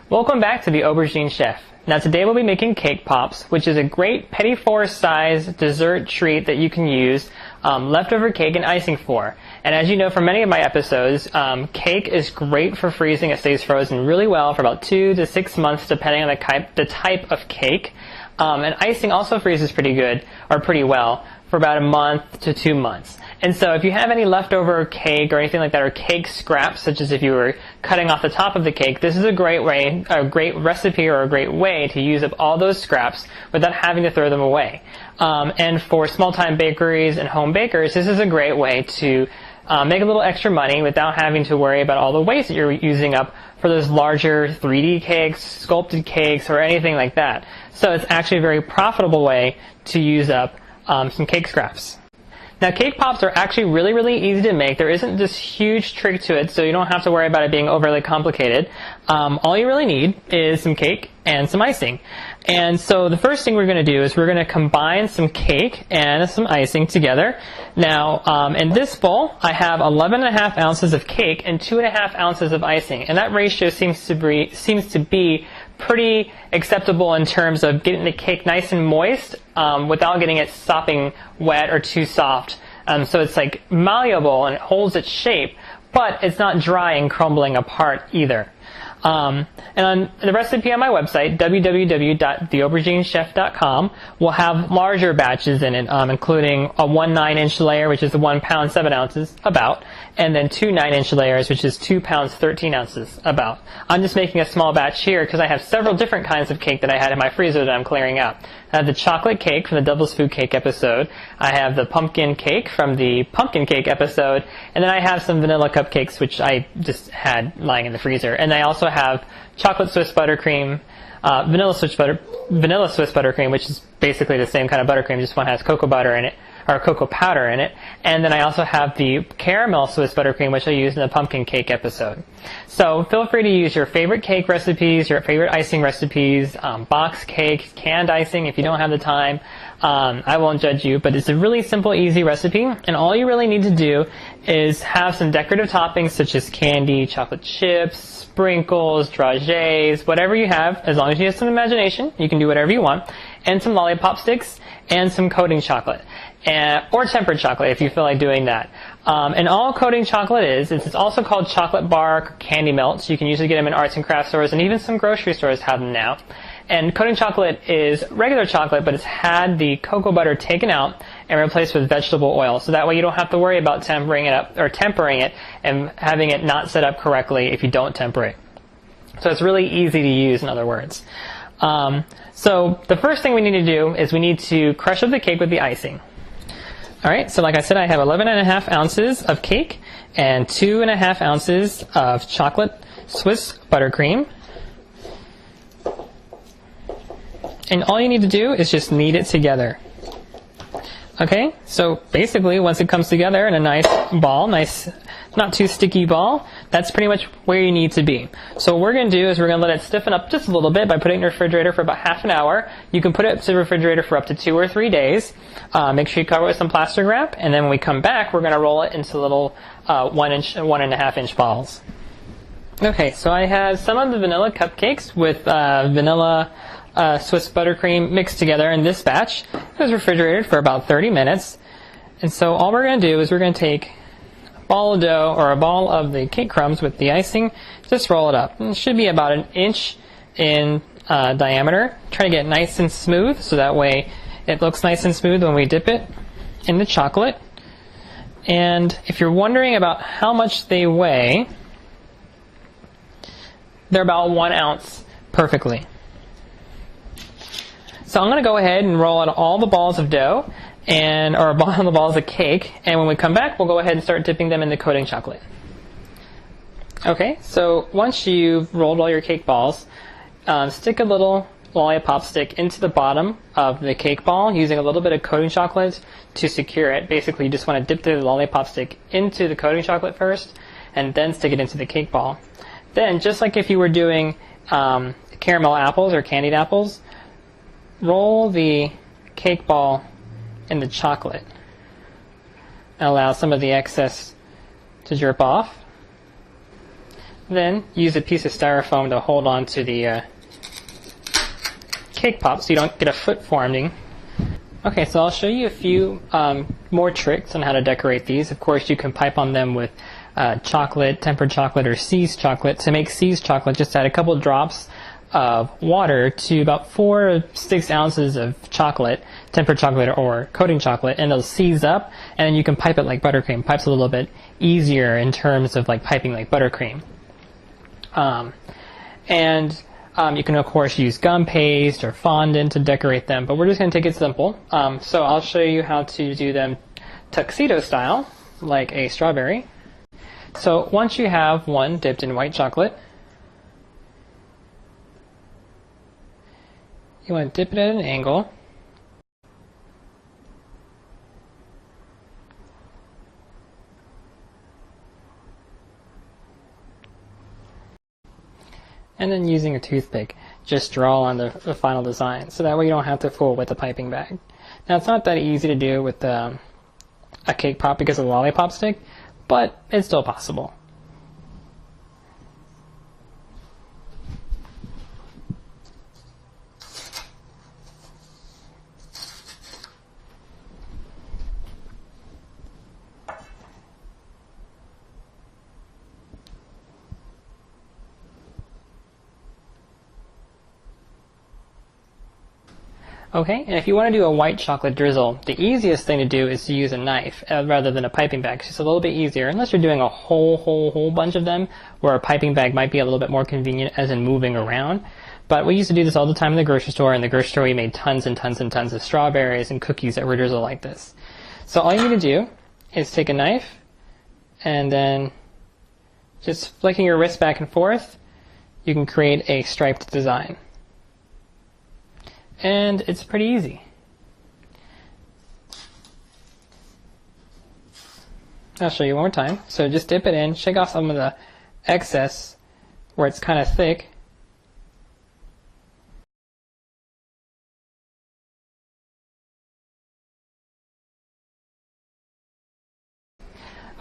Welcome back to the Aubergine Chef. Now today we'll be making cake pops, which is a great petit four size dessert treat that you can use leftover cake and icing for. And as you know from many of my episodes, cake is great for freezing. It stays frozen really well for about 2 to 6 months depending on the type of cake. And icing also freezes pretty good, or pretty well, for about 1 month to 2 months. And so if you have any leftover cake or anything like that, or cake scraps, such as if you were cutting off the top of the cake, this is a great recipe or a great way to use up all those scraps without having to throw them away. And for small-time bakeries and home bakers, this is a great way to make a little extra money without having to worry about all the waste that you're using up for those larger 3D cakes, sculpted cakes, or anything like that. So it's actually a very profitable way to use up some cake scraps. Now cake pops are actually really easy to make. There isn't this huge trick to it, so you don't have to worry about it being overly complicated. All you really need is some cake and some icing. And so the first thing we're going to do is we're going to combine some cake and some icing together. Now in this bowl I have 11.5 ounces of cake and 2.5 ounces of icing, and that ratio seems to be pretty acceptable in terms of getting the cake nice and moist without getting it sopping wet or too soft. So it's like malleable and it holds its shape, but it's not dry and crumbling apart either. And on the recipe on my website, www.theauberginechef.com, will have larger batches in it, including a 1 9-inch layer, which is 1 pound 7 ounces, about, and then 2 9-inch layers, which is 2 pounds 13 ounces, about. I'm just making a small batch here because I have several different kinds of cake that I had in my freezer that I'm clearing out. I have the chocolate cake from the Devil's Food Cake episode. I have the pumpkin cake from the pumpkin cake episode, and then I have some vanilla cupcakes, which I just had lying in the freezer. And I also have chocolate Swiss buttercream, vanilla Swiss buttercream, which is basically the same kind of buttercream, just one has cocoa butter in it, or cocoa powder in it. And then I also have the caramel Swiss buttercream, which I used in the pumpkin cake episode. So feel free to use your favorite cake recipes, your favorite icing recipes, box cake, canned icing if you don't have the time. I won't judge you, but it's a really simple, easy recipe, and all you really need to do is have some decorative toppings such as candy, chocolate chips, sprinkles, dragées, whatever you have. As long as you have some imagination, you can do whatever you want, and some lollipop sticks and some coating chocolate, or tempered chocolate if you feel like doing that. And all coating chocolate is it's also called chocolate bark or candy melts. You can usually get them in arts and crafts stores, and even some grocery stores have them now. And coating chocolate is regular chocolate, but it's had the cocoa butter taken out and replaced with vegetable oil. So that way you don't have to worry about tempering it and having it not set up correctly if you don't temper it. So it's really easy to use, in other words. So the first thing we need to do is we need to crush up the cake with the icing. Alright, so like I said, I have 11.5 ounces of cake and 2.5 ounces of chocolate Swiss buttercream. And all you need to do is just knead it together. Okay, so basically once it comes together in a nice ball, nice, not too sticky ball, that's pretty much where you need to be. So what we're going to do is we're going to let it stiffen up just a little bit by putting it in the refrigerator for about half an hour. You can put it to the refrigerator for up to 2 or 3 days. Make sure you cover it with some plastic wrap, and then when we come back, we're going to roll it into little 1 inch and 1.5 inch balls. Okay, so I have some of the vanilla cupcakes with vanilla Swiss buttercream mixed together in this batch. It was refrigerated for about 30 minutes. And so all we're going to do is we're going to take a ball of dough, or a ball of the cake crumbs with the icing, just roll it up. And it should be about 1 inch in diameter. Try to get it nice and smooth so that way it looks nice and smooth when we dip it in the chocolate. And if you're wondering about how much they weigh, they're about 1 ounce perfectly. So I'm going to go ahead and roll out all the balls of dough, or all the balls of cake, and when we come back, we'll go ahead and start dipping them in the coating chocolate. Okay, so once you've rolled all your cake balls, stick a little lollipop stick into the bottom of the cake ball using a little bit of coating chocolate to secure it. Basically, you just want to dip the lollipop stick into the coating chocolate first, and then stick it into the cake ball. Then, just like if you were doing caramel apples or candied apples, roll the cake ball in the chocolate and allow some of the excess to drip off. Then use a piece of styrofoam to hold on to the cake pop so you don't get a foot forming. Okay, so I'll show you a few more tricks on how to decorate these. Of course, you can pipe on them with chocolate, tempered chocolate, or seized chocolate. To make seized chocolate, just add a couple drops of water to about 4 to 6 ounces of chocolate, tempered chocolate or coating chocolate, and it'll seize up, and then you can pipe it like buttercream. Pipe's a little bit easier in terms of like piping like buttercream. You can of course use gum paste or fondant to decorate them, but we're just going to take it simple. So I'll show you how to do them tuxedo style, like a strawberry. So once you have one dipped in white chocolate, you want to dip it at an angle. And then using a toothpick, just draw on the final design. So that way you don't have to fool with the piping bag. Now it's not that easy to do with a cake pop because of the lollipop stick, but it's still possible. Okay, and if you want to do a white chocolate drizzle, the easiest thing to do is to use a knife rather than a piping bag. It's just a little bit easier, unless you're doing a whole bunch of them, where a piping bag might be a little bit more convenient as in moving around. But we used to do this all the time in the grocery store. In the grocery store, we made tons and tons and tons of strawberries and cookies that were drizzled like this. So all you need to do is take a knife, and then just flicking your wrist back and forth, you can create a striped design. And it's pretty easy. I'll show you one more time. So just dip it in, shake off some of the excess where it's kind of thick.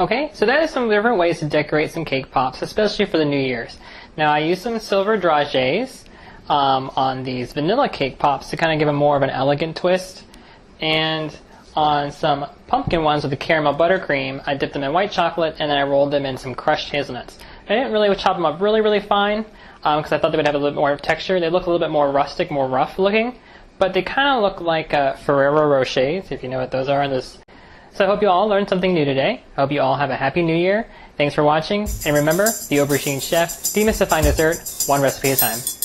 Okay, so that is some different ways to decorate some cake pops, especially for the New Year's. Now I used some silver dragées on these vanilla cake pops to kind of give them more of an elegant twist, and on some pumpkin ones with the caramel buttercream, I dipped them in white chocolate and then I rolled them in some crushed hazelnuts. I didn't really chop them up really fine because I thought they would have a little bit more texture. They look a little bit more rustic, more rough looking, but they kind of look like Ferrero Rochers, if you know what those are. So I hope you all learned something new today. I hope you all have a happy New Year. Thanks for watching, and remember, the Aubergine Chef, demystifying dessert, one recipe at a time.